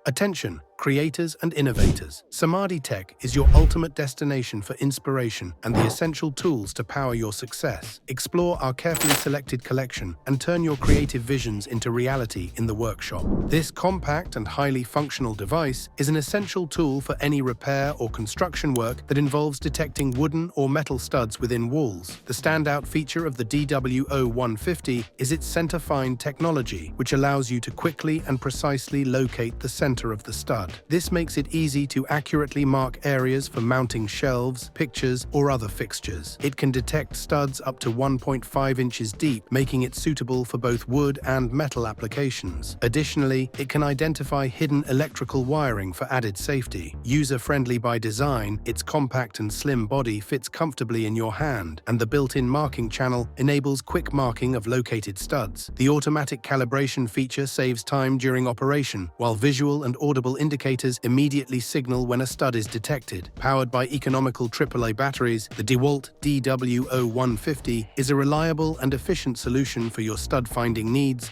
Attention, creators and innovators. Samaditech is your ultimate destination for inspiration and the essential tools to power your success. Explore our carefully selected collection and turn your creative visions into reality in the workshop. This compact and highly functional device is an essential tool for any repair or construction work that involves detecting wooden or metal studs within walls. The standout feature of the DW1150 is its center-find technology, which allows you to quickly and precisely locate the center of the stud. This makes it easy to accurately mark areas for mounting shelves, pictures, or other fixtures. It can detect studs up to 1.5 inches deep, making it suitable for both wood and metal applications. Additionally, it can identify hidden electrical wiring for added safety. User-friendly by design, its compact and slim body fits comfortably in your hand, and the built-in marking channel enables quick marking of located studs. The automatic calibration feature saves time during operation, while visual and audible indicators immediately signal when a stud is detected. Powered by economical AAA batteries, the DeWalt DW1150 is a reliable and efficient solution for your stud-finding needs.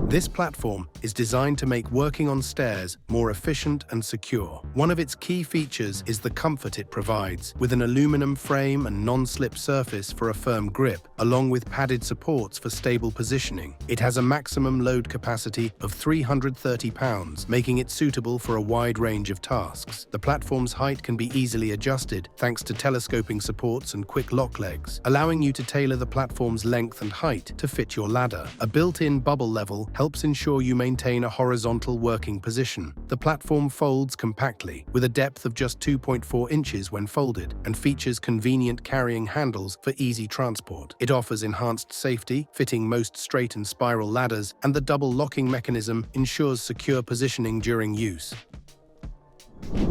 This platform is designed to make working on stairs more efficient and secure. One of its key features is the comfort it provides, with an aluminum frame and non-slip surface for a firm grip, along with padded supports for stable positioning. It has a maximum load capacity of 330 pounds, making it suitable for a wide range of tasks. The platform's height can be easily adjusted thanks to telescoping supports and quick lock legs, allowing you to tailor the platform's length and height to fit your ladder. A built-in bubble level helps ensure you maintain a horizontal working position. The platform folds compactly, with a depth of just 2.4 inches when folded, and features convenient carrying handles for easy transport. It offers enhanced safety, fitting most straight and spiral ladders, and the double locking mechanism ensures secure positioning during use.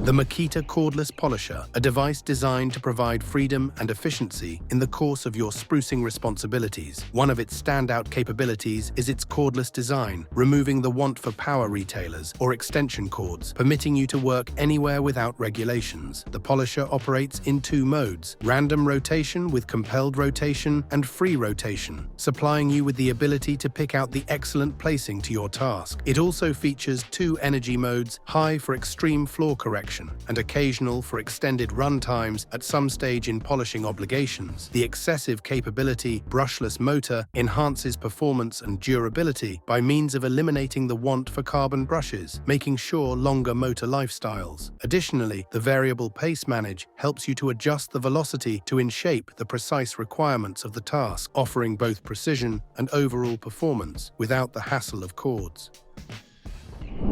The Makita Cordless Polisher, a device designed to provide freedom and efficiency in the course of your sprucing responsibilities. One of its standout capabilities is its cordless design, removing the want for power retailers or extension cords, permitting you to work anywhere without regulations. The polisher operates in two modes: random rotation with compelled rotation and free rotation, supplying you with the ability to pick out the excellent placing to your task. It also features two energy modes: high for extreme floor correction and occasional for extended run times at some stage in polishing obligations. The excessive capability brushless motor enhances performance and durability by means of eliminating the want for carbon brushes, making sure longer motor lifestyles. Additionally, the variable pace manage helps you to adjust the velocity to enshape the precise requirements of the task, offering both precision and overall performance without the hassle of cords.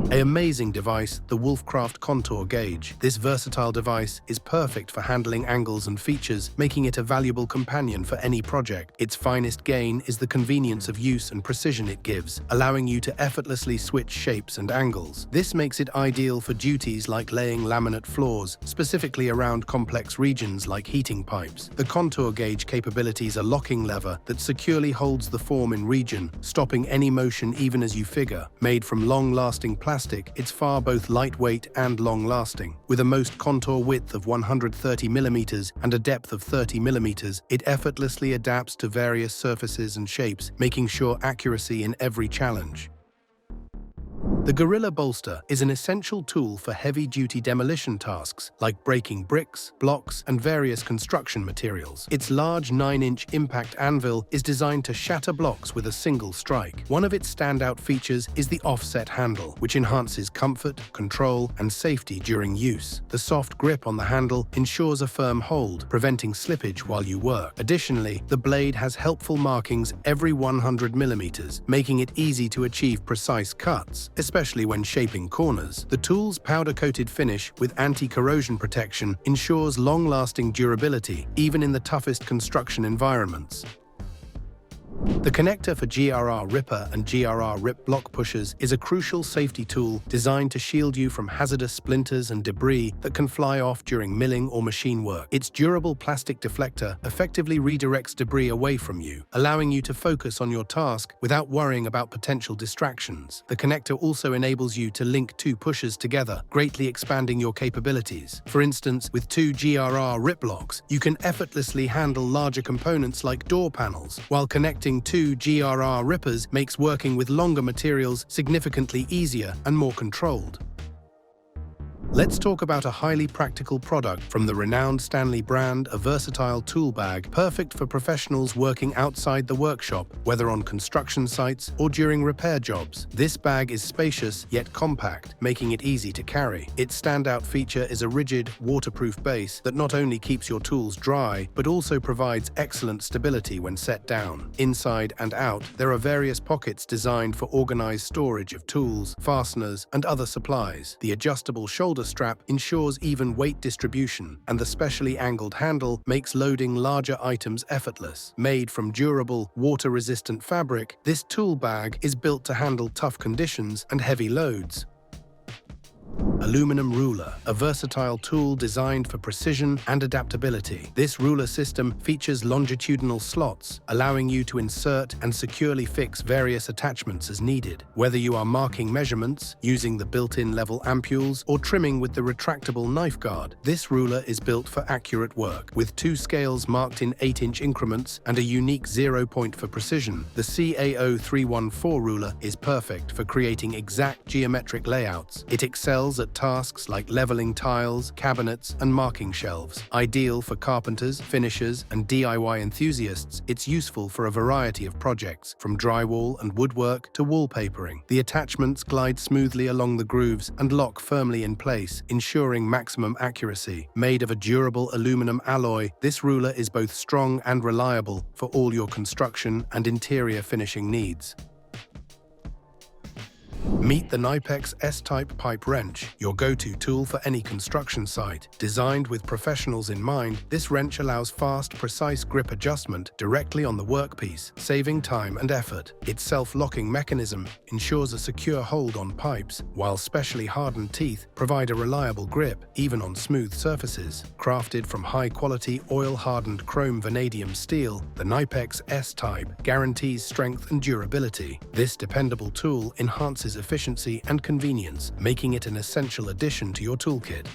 An amazing device, the Wolfcraft Contour Gauge. This versatile device is perfect for handling angles and features, making it a valuable companion for any project. Its finest gain is the convenience of use and precision it gives, allowing you to effortlessly switch shapes and angles. This makes it ideal for duties like laying laminate floors, specifically around complex regions like heating pipes. The Contour Gauge capabilities a locking lever that securely holds the form in region, stopping any motion even as you figure. Made from long-lasting plastic, it's far both lightweight and long-lasting. With a most contour width of 130 mm and a depth of 30 mm, it effortlessly adapts to various surfaces and shapes, making sure accuracy in every challenge. The Gorilla Bolster is an essential tool for heavy-duty demolition tasks like breaking bricks, blocks, and various construction materials. Its large 9-inch impact anvil is designed to shatter blocks with a single strike. One of its standout features is the offset handle, which enhances comfort, control, and safety during use. The soft grip on the handle ensures a firm hold, preventing slippage while you work. Additionally, the blade has helpful markings every 100 mm, making it easy to achieve precise cuts, especially when shaping corners. The tool's powder-coated finish with anti-corrosion protection ensures long-lasting durability, even in the toughest construction environments. The connector for GRR-Ripper and GRR-Rip block pushers is a crucial safety tool designed to shield you from hazardous splinters and debris that can fly off during milling or machine work. Its durable plastic deflector effectively redirects debris away from you, allowing you to focus on your task without worrying about potential distractions. The connector also enables you to link two pushers together, greatly expanding your capabilities. For instance, with two GRR-Rip blocks, you can effortlessly handle larger components like door panels while connecting Connecting two GRR-Rippers makes working with longer materials significantly easier and more controlled. Let's talk about a highly practical product from the renowned Stanley brand, a versatile tool bag, perfect for professionals working outside the workshop, whether on construction sites or during repair jobs. This bag is spacious yet compact, making it easy to carry. Its standout feature is a rigid, waterproof base that not only keeps your tools dry, but also provides excellent stability when set down. Inside and out, there are various pockets designed for organized storage of tools, fasteners, and other supplies. The adjustable shoulder strap ensures even weight distribution, and the specially angled handle makes loading larger items effortless. Made from durable, water-resistant fabric, this tool bag is built to handle tough conditions and heavy loads. Aluminum ruler, a versatile tool designed for precision and adaptability. This ruler system features longitudinal slots, allowing you to insert and securely fix various attachments as needed. Whether you are marking measurements, using the built-in level ampules, or trimming with the retractable knife guard, this ruler is built for accurate work. With two scales marked in 8-inch increments and a unique 0 point for precision, the CA0314 ruler is perfect for creating exact geometric layouts. It excels at tasks like leveling tiles, cabinets, and marking shelves. Ideal for carpenters, finishers, and DIY enthusiasts, it's useful for a variety of projects, from drywall and woodwork to wallpapering. The attachments glide smoothly along the grooves and lock firmly in place, ensuring maximum accuracy. Made of a durable aluminum alloy, this ruler is both strong and reliable for all your construction and interior finishing needs. Meet the Knex S Type pipe wrench, your go-to tool for any construction site. Designed with professionals in mind, this wrench allows fast, precise grip adjustment directly on the workpiece, saving time and effort. Its self-locking mechanism ensures a secure hold on pipes, while specially hardened teeth provide a reliable grip, even on smooth surfaces. Crafted from high-quality, oil-hardened chrome vanadium steel, the Knex S Type guarantees strength and durability. This dependable tool enhances efficiency and convenience, making it an essential addition to your toolkit.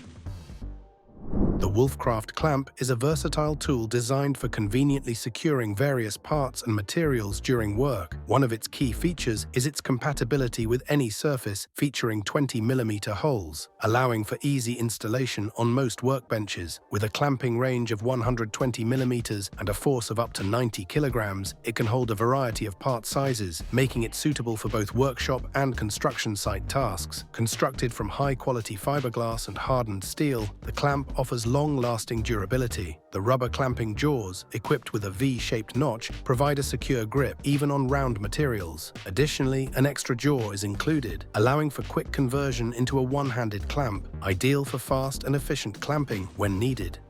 The Wolfcraft Clamp is a versatile tool designed for conveniently securing various parts and materials during work. One of its key features is its compatibility with any surface, featuring 20mm holes, allowing for easy installation on most workbenches. With a clamping range of 120mm and a force of up to 90 kilograms, it can hold a variety of part sizes, making it suitable for both workshop and construction site tasks. Constructed from high-quality fiberglass and hardened steel, the clamp offers long-lasting durability. The rubber clamping jaws, equipped with a V-shaped notch, provide a secure grip even on round materials. Additionally, an extra jaw is included, allowing for quick conversion into a one-handed clamp, ideal for fast and efficient clamping when needed.